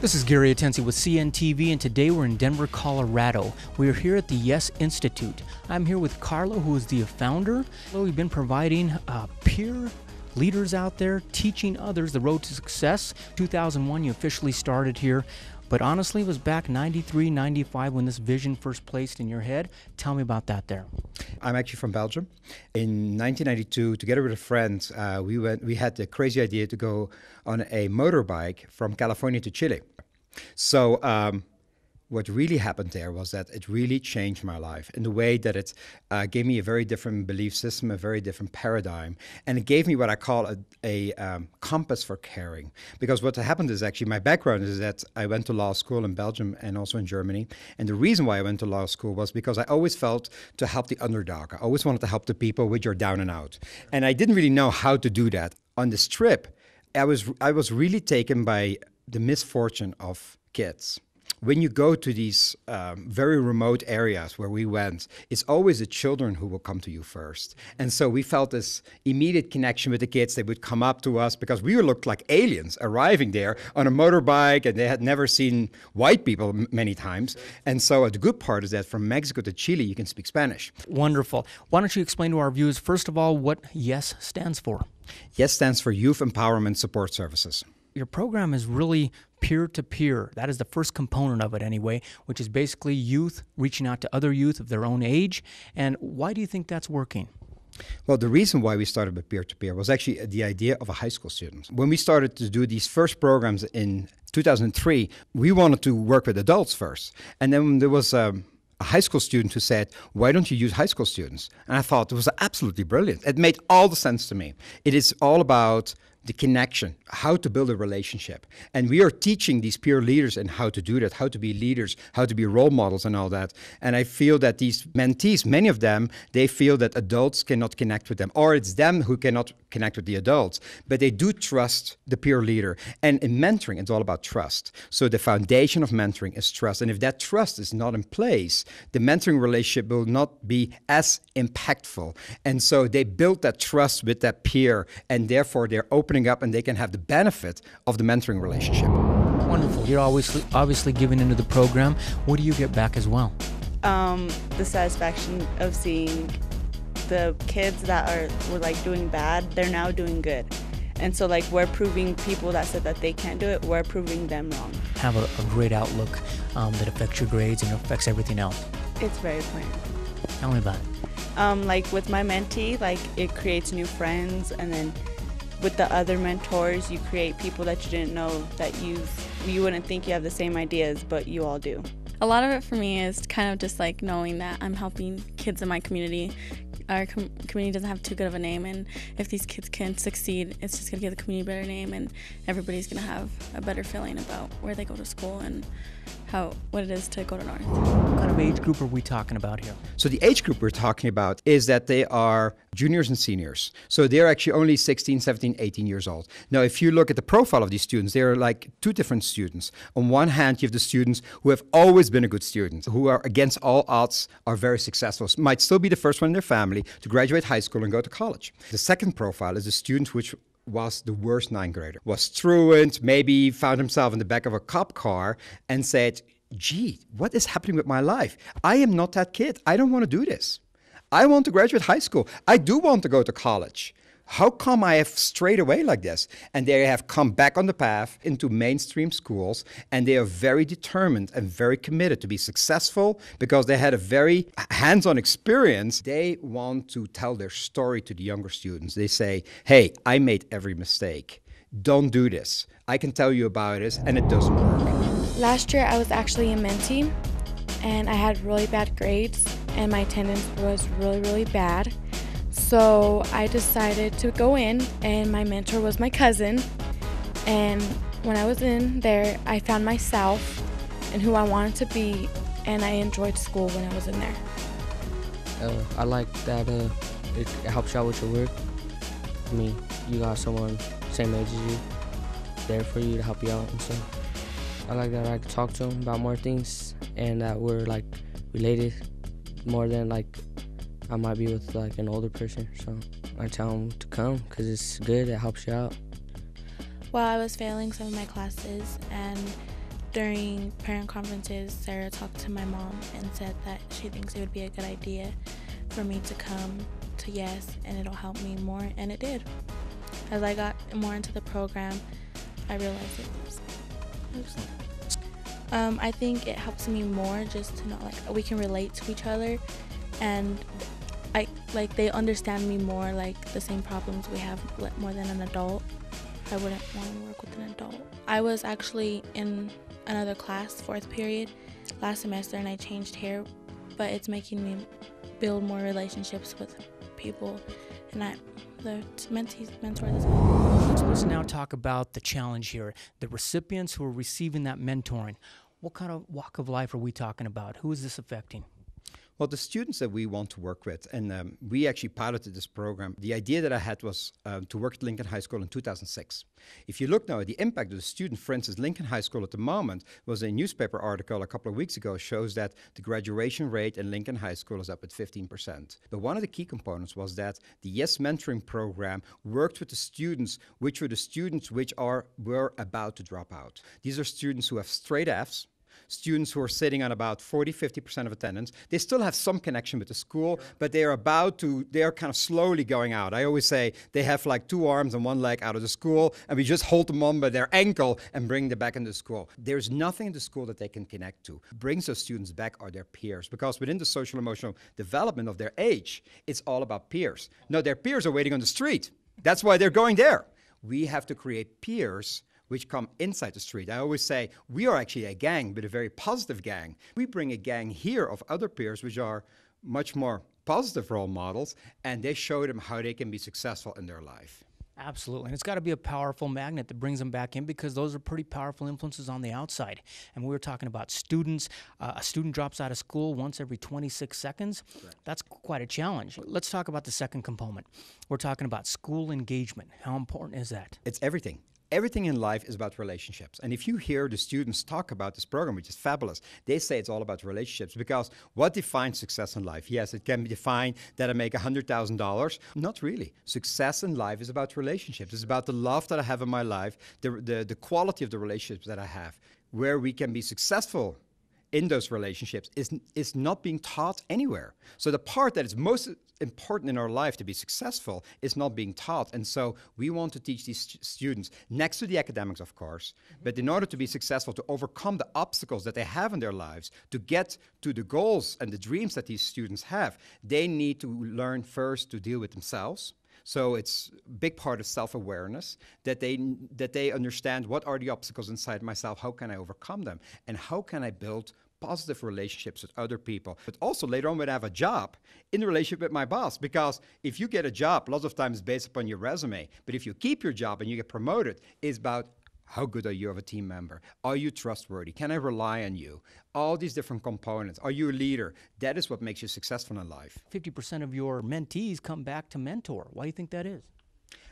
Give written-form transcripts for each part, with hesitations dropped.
This is Gary Atensi with CNTV, and today we're in Denver, Colorado. We're here at the Yes Institute. I'm here with Carlo, who is the founder. We've been providing peer leaders out there, teaching others the road to success. 2001, you officially started here, but honestly, it was back 93, 95 when this vision first placed in your head. Tell me about that there. I'm actually from Belgium. In 1992, together with a friend, we had the crazy idea to go on a motorbike from California to Chile. So what really happened there was that it really changed my life in the way that it gave me a very different belief system, a very different paradigm. And it gave me what I call a compass for caring. Because what happened is actually my background is that I went to law school in Belgium and also in Germany. And the reason why I went to law school was because I always felt to help the underdog. I always wanted to help the people which are down and out. And I didn't really know how to do that. On this trip, I was really taken by the misfortune of kids. When you go to these very remote areas where we went, it's always the children who will come to you first. And so we felt this immediate connection with the kids. They would come up to us because we looked like aliens arriving there on a motorbike, and they had never seen white people many times. And so the good part is that from Mexico to Chile, you can speak Spanish. Wonderful. Why don't you explain to our viewers, first of all, what YES stands for? YES stands for Youth Empowerment Support Services. Your program is really peer-to-peer. That is the first component of it anyway, which is basically youth reaching out to other youth of their own age. And why do you think that's working? Well, the reason why we started with peer-to-peer was actually the idea of a high school student. When we started to do these first programs in 2003, we wanted to work with adults first. And then there was a high school student who said, why don't you use high school students? And I thought it was absolutely brilliant. It made all the sense to me. It is all about the connection, how to build a relationship. And we are teaching these peer leaders and how to do that, how to be leaders, how to be role models and all that. And I feel that these mentees, many of them, they feel that adults cannot connect with them, or it's them who cannot connect with the adults. But they do trust the peer leader. And in mentoring, it's all about trust. So the foundation of mentoring is trust. And if that trust is not in place, the mentoring relationship will not be as impactful. And so they build that trust with that peer, and therefore they're opening up and they can have the benefit of the mentoring relationship. Wonderful. You're obviously giving into the program. What do you get back as well? The satisfaction of seeing the kids that were like doing bad, they're now doing good. And so like we're proving people that said that they can't do it, we're proving them wrong. Have a great outlook that affects your grades and affects everything else. It's very planned. Tell me about it. Like with my mentee, like it creates new friends, and then with the other mentors, you create people that you didn't know that you wouldn't think you have the same ideas, but you all do. A lot of it for me is kind of just like knowing that I'm helping kids in my community. Our community doesn't have too good of a name, and if these kids can succeed, it's just going to give the community a better name, and everybody's going to have a better feeling about where they go to school and what it is to go to North. What kind of age group are we talking about here? So the age group we're talking about is that they are juniors and seniors. So they're actually only 16, 17, 18 years old. Now, if you look at the profile of these students, they're like two different students. On one hand, you have the students who have always been a good student, who are against all odds, are very successful, might still be the first one in their family to graduate high school and go to college. The second profile is the student which was the worst ninth grader, was truant, maybe found himself in the back of a cop car and said, gee, what is happening with my life? I am not that kid. I don't want to do this. I want to graduate high school. I do want to go to college. How come I have strayed away like this? And they have come back on the path into mainstream schools, and they are very determined and very committed to be successful because they had a very hands-on experience. They want to tell their story to the younger students. They say, hey, I made every mistake. Don't do this. I can tell you about this, and it doesn't work. Last year, I was actually a mentee, and I had really bad grades, and my attendance was really, really bad. So I decided to go in, and my mentor was my cousin. And when I was in there, I found myself and who I wanted to be, and I enjoyed school when I was in there. I like that it helps you out with your work. I mean, you got someone same age as you there for you to help you out and stuff. I like that I can talk to them about more things, and that we're like related more than like I might be with like an older person. So I tell them to come because it's good. It helps you out. Well, I was failing some of my classes, and During parent conferences, Sarah talked to my mom and said that she thinks it would be a good idea for me to come to Yes, and it'll help me more, and it did. As I got more into the program, I realized it was. I think it helps me more just to know, like, we can relate to each other, and they understand me more, like the same problems we have more than an adult. I wouldn't want to work with an adult. I was actually in another class, 4th period, last semester, and I changed here, but it's making me build more relationships with people, and the mentor as well. So let's now talk about the challenge here. The recipients who are receiving that mentoring. What kind of walk of life are we talking about? Who is this affecting? Well, the students that we want to work with, and we actually piloted this program. The idea that I had was to work at Lincoln High School in 2006. If you look now at the impact of the student, for instance, Lincoln High School at the moment was a newspaper article a couple of weeks ago shows that the graduation rate in Lincoln High School is up at 15%. But one of the key components was that the Yes Mentoring program worked with the students, which were the students which were about to drop out. These are students who have straight Fs, students who are sitting on about 40–50% of attendance. They still have some connection with the school, but they are kind of slowly going out. I always say they have like 2 arms and 1 leg out of the school, and we just hold them on by their ankle and bring them back into school. There's nothing in the school that they can connect to. What brings those students back are their peers, because within the social emotional development of their age, it's all about peers. No, their peers are waiting on the street. That's why they're going there. We have to create peers which come inside the street. I always say we are actually a gang, but a very positive gang. We bring a gang here of other peers which are much more positive role models, and they show them how they can be successful in their life. Absolutely. And it's got to be a powerful magnet that brings them back in, because those are pretty powerful influences on the outside. And we were talking about students. A student drops out of school once every 26 seconds. Right. That's quite a challenge. Let's talk about the second component. We're talking about school engagement. How important is that? It's everything. Everything in life is about relationships. And if you hear the students talk about this program, which is fabulous, they say it's all about relationships, because what defines success in life? Yes, it can be defined that I make $100,000. Not really. Success in life is about relationships. It's about the love that I have in my life, the quality of the relationships that I have. Where we can be successful in those relationships is not being taught anywhere. So the part that is most important in our life to be successful is not being taught. And so we want to teach these students, next to the academics, of course, but in order to be successful, to overcome the obstacles that they have in their lives, to get to the goals and the dreams that these students have, they need to learn first to deal with themselves. So it's a big part of self-awareness, that they understand what are the obstacles inside myself, how can I overcome them, and how can I build positive relationships with other people. But also later on when I have a job, in the relationship with my boss, because if you get a job, lots of times based upon your resume, but if you keep your job and you get promoted, it's about how good are you of a team member? Are you trustworthy? Can I rely on you? All these different components. Are you a leader? That is what makes you successful in life. 50% of your mentees come back to mentor. Why do you think that is?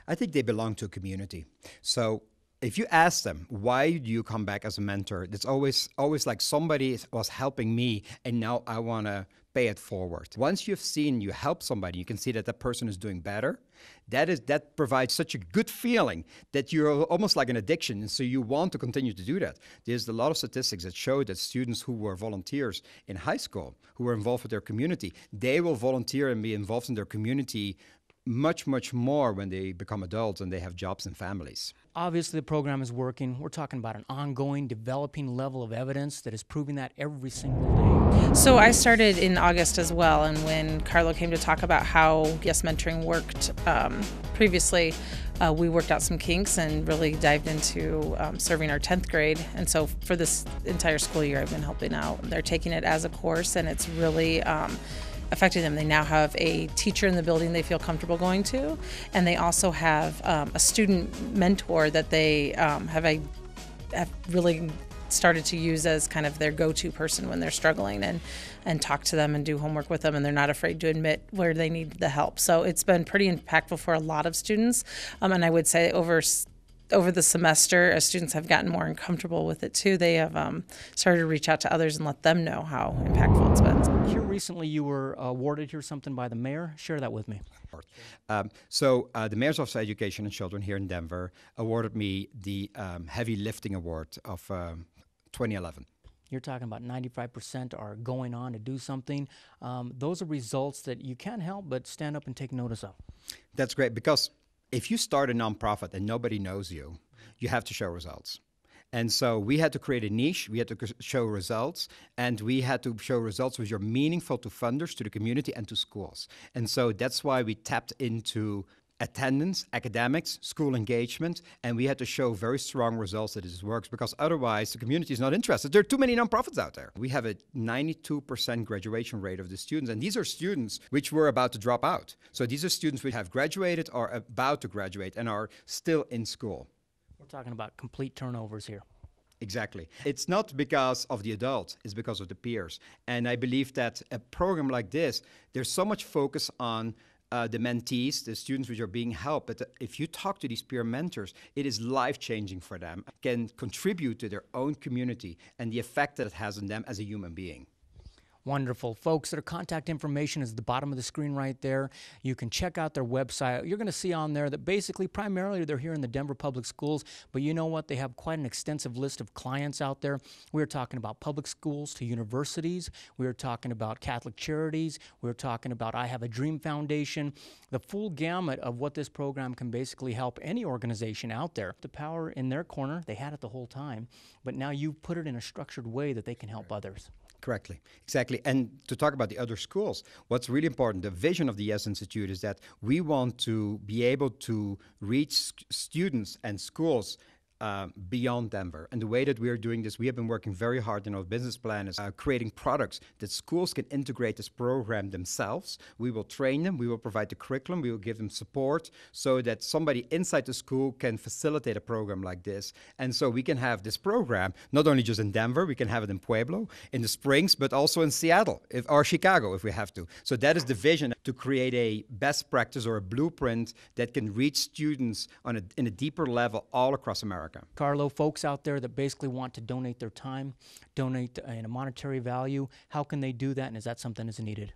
I think they belong to a community. So if you ask them, why do you come back as a mentor? It's always like somebody was helping me and now I want to pay it forward. Once you've seen you help somebody, you can see that person is doing better. That provides such a good feeling that you're almost like an addiction, and so you want to continue to do that. There's a lot of statistics that show that students who were volunteers in high school, who were involved with their community, they will volunteer and be involved in their community much, much more when they become adults and they have jobs and families. Obviously, the program is working. We're talking about an ongoing, developing level of evidence that is proving that every single day. So I started in August as well, and when Carlo came to talk about how Yes Mentoring worked previously, we worked out some kinks and really dived into serving our 10th grade. And so for this entire school year, I've been helping out. They're taking it as a course, and it's really affected them. They now have a teacher in the building they feel comfortable going to, and they also have a student mentor that they have really started to use as kind of their go-to person when they're struggling, and talk to them and do homework with them, and they're not afraid to admit where they need the help. So it's been pretty impactful for a lot of students, and I would say over the semester, as students have gotten more comfortable with it too, they have started to reach out to others and let them know how impactful it's been. Here recently you were awarded here something by the mayor. Share that with me. So the Mayor's Office of Education and Children here in Denver awarded me the Heavy Lifting Award of 2011. You're talking about 95% are going on to do something. Those are results that you can't help but stand up and take notice of. That's great, because if you start a nonprofit and nobody knows you, you have to show results. And so we had to create a niche, we had to show results, and we had to show results which are meaningful to funders, to the community, and to schools. And so that's why we tapped into attendance, academics, school engagement, and we had to show very strong results that this works, because otherwise the community is not interested. There are too many nonprofits out there. We have a 92% graduation rate of the students, and these are students which were about to drop out. So these are students which have graduated or about to graduate and are still in school. We're talking about complete turnovers here. Exactly. It's not because of the adults, it's because of the peers. And I believe that a program like this, there's so much focus on the mentees, the students which are being helped. But if you talk to these peer mentors, it is life-changing for them, can contribute to their own community and the effect that it has on them as a human being. Wonderful. Folks, their contact information is at the bottom of the screen right there. You can check out their website. You're going to see on there that basically, primarily, they're here in the Denver Public Schools, but you know what? They have quite an extensive list of clients out there. We're talking about public schools to universities. We're talking about Catholic charities. We're talking about I Have a Dream Foundation. The full gamut of what this program can basically help any organization out there. The power in their corner, they had it the whole time, but now you put it in a structured way that they can help others. Correctly, exactly. And to talk about the other schools, what's really important, the vision of the Yes Institute is that we want to be able to reach students and schools beyond Denver. And the way that we are doing this, we have been working very hard in our business plan is creating products that schools can integrate this program themselves. We will train them, we will provide the curriculum, we will give them support so that somebody inside the school can facilitate a program like this. And so we can have this program, not only just in Denver, we can have it in Pueblo, in the Springs, but also in Seattle or Chicago if we have to. So that is the vision, to create a best practice or a blueprint that can reach students in a deeper level all across America. Carlo, folks out there that basically want to donate their time, donate in a monetary value, how can they do that, and is that something that's needed?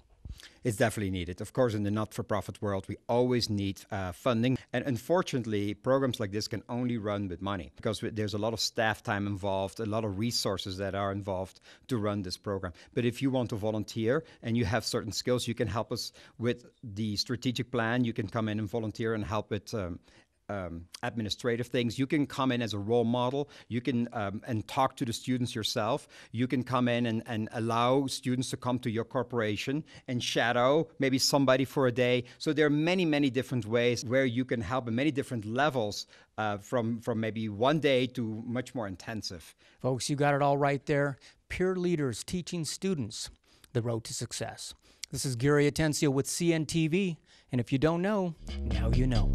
It's definitely needed. Of course, in the not-for-profit world, we always need funding. And unfortunately, programs like this can only run with money because there's a lot of staff time involved, a lot of resources that are involved to run this program. But if you want to volunteer and you have certain skills, you can help us with the strategic plan. You can come in and volunteer and help with administrative things. You can come in as a role model. You can and talk to the students yourself. You can come in and allow students to come to your corporation and shadow maybe somebody for a day. So there are many, many different ways where you can help in many different levels from maybe one day to much more intensive. Folks, you got it all right there. Peer leaders teaching students the road to success. This is Gary Atencio with CNTV. And if you don't know, now you know.